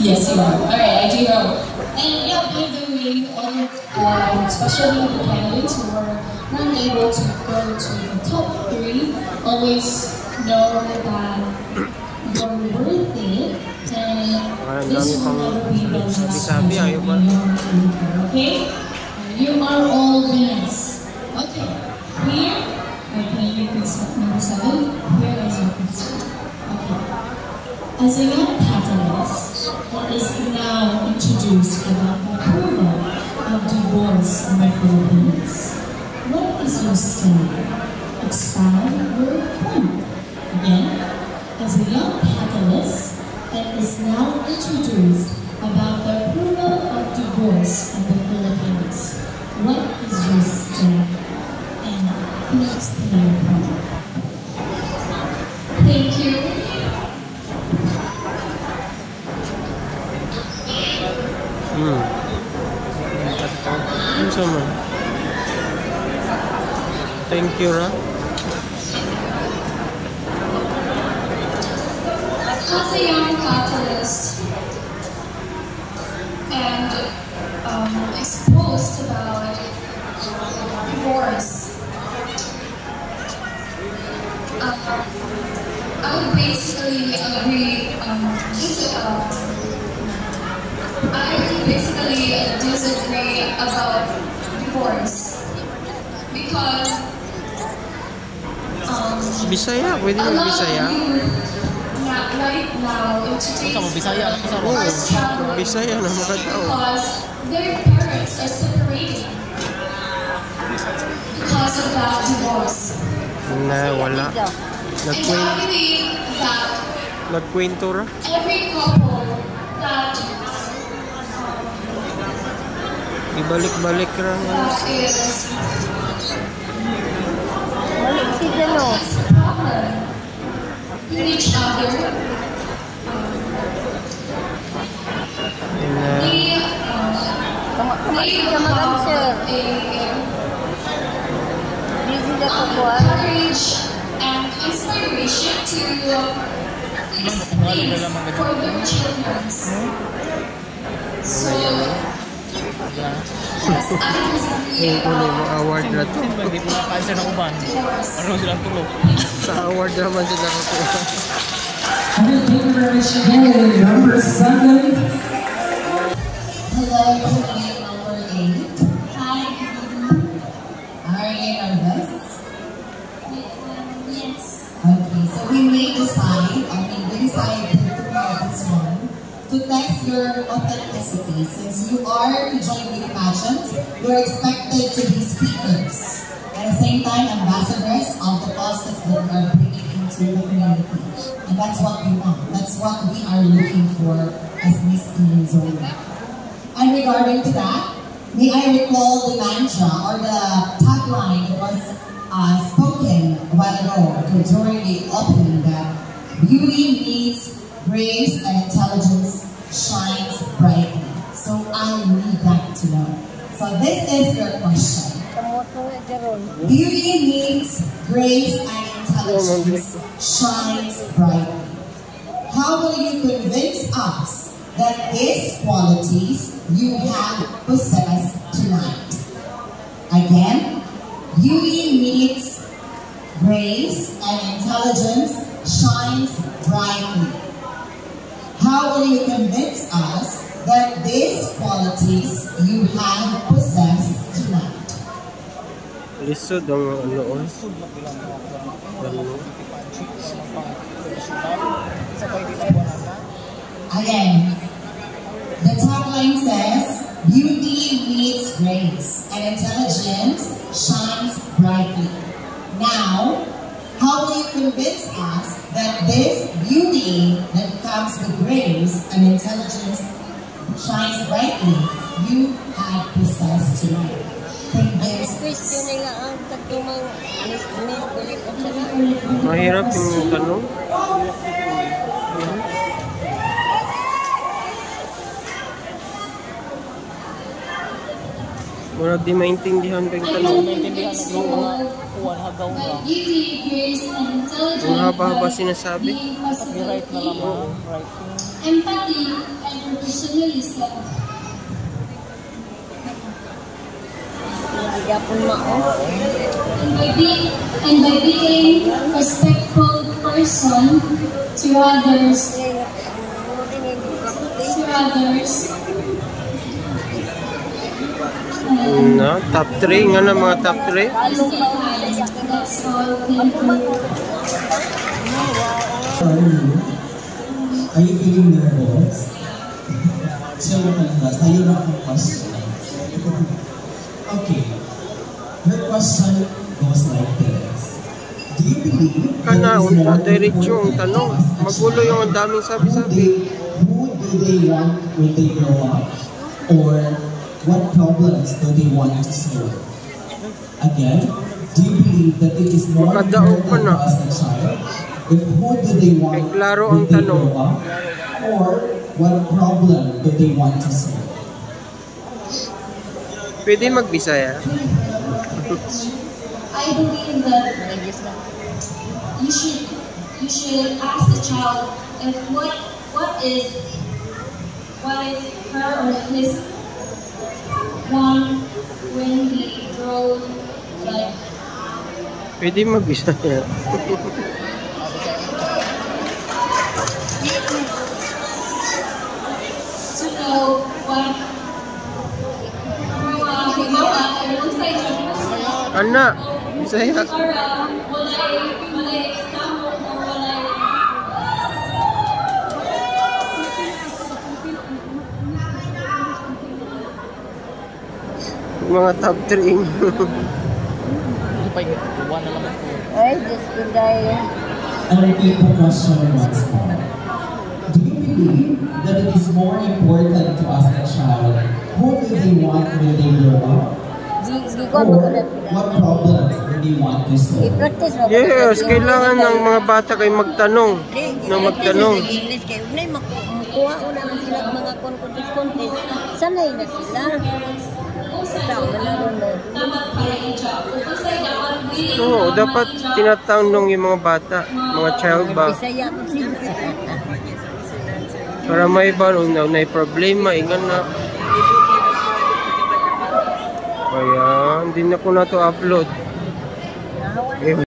Yes, you are. Alright, I do know. And yeah, by the way, especially the candidates who were not able to go to the top 3, always know that you're worth it, and this will never be the last time you okay? You are all winners. Okay, here, okay, you can start number 7. Here is your question. Okay. As a young catalyst that is now introduced about the approval of divorce in the Philippines, what is your stand? Expound your point. Again, as a young catalyst that is now introduced about the approval of divorce in the Philippines, what is your stand? And can you explain your point? Thank you. Thank you, Ra. As a young catalyst and exposed about divorce, I basically agree. I basically disagree about divorce because Bisaya, pwede mo Bisaya? Right now in today's world are struggling Bisaya na makataw. because their parents are separating because of that divorce. Wala. And I believe that Nagkwento ra? every couple that Ibalik-balik ra. is It's a problem with each other, they courage and inspiration to fix things for their children. So, yes, I disagree about Award na to. Hindi po na-cancer ng uban. Ano silang tulog? Sa award naman sila nakuha. Thank you very much again, number 7. Hello, candidate number 8. Hi. Are you nervous? Yes. Okay, so we decided to try this one to test your authenticity. Since you are to join beauty pageants, you're expected to be speakers. At the same time, ambassadors of the causes that we are bringing into the community. And that's what we want. That's what we are looking for as Miss Zona. And regarding to that, may I recall the mantra or the tagline that was spoken a while ago during the opening that beauty meets grace and intelligence shines brightly. So I need that to know. So this is your question. Beauty meets grace and intelligence shines brightly. How will you convince us that these qualities you have possessed tonight? Again, beauty meets grace and intelligence shines brightly. How will you convince us that these qualities you have possessed tonight? Lisod ang noon. Again, the tagline says, beauty meets grace and intelligence shines brightly. Now, how will you convince us that this beauty that comes with grace and intelligence shines brightly you have possessed tonight? Convince us. Mahirap yung tanong. Murag di maintindihan kang tanong. Maintindihan ng mga kuwan, hagaw My na. beauty, grace, and intelligence. Ang haba-haba sinasabi. Being Copyright na lang, possibility, writing. empathy, and professionalism. Nagyapon mao. And by being respectful person to others, Na, top 3 nga na mga top 3. that's all. Thank you. Are you feeling nervous? Chill ka lang ba? Sa'yo na akong question. Okay. Her question goes like this. Do you believe Kana, that it is more diretso ang important tanong. to ask a Magulo yung ang daming child sabi-sabi. who do they want when they grow up? Or what problems do they want to solve? Again, do you believe that it is more Makadaog pa important na. to ask a child if who do they want Kay klaro when ang they tanong. grow up? Or what problem do they want to solve? Pwede magbisaya. I believe that you should ask the child if what is her or his want when he grows like. Pwede magbisaya. To know what Ana, bisaya. Mga top 3. Hindi pa yung kuwan na lang ako. Ay, Diyos ko dahil. And repeat the question once more. Do you believe that it is more important to ask a child who do they want when they grow up? Di ko Or na what problems do they want to solve? i-practice mo. Yes, kailangan ng mga bata kay magtanong. Na magtanong. English kayo. Unay, makuha una na sila mga contest. Sanay na sila. Tao na lang na. Oo, dapat tinatanong yung mga bata, mga child ba? Bisaya ko sila. Para may ba, may problema, ingan na. Kaya, hindi na ko na to upload.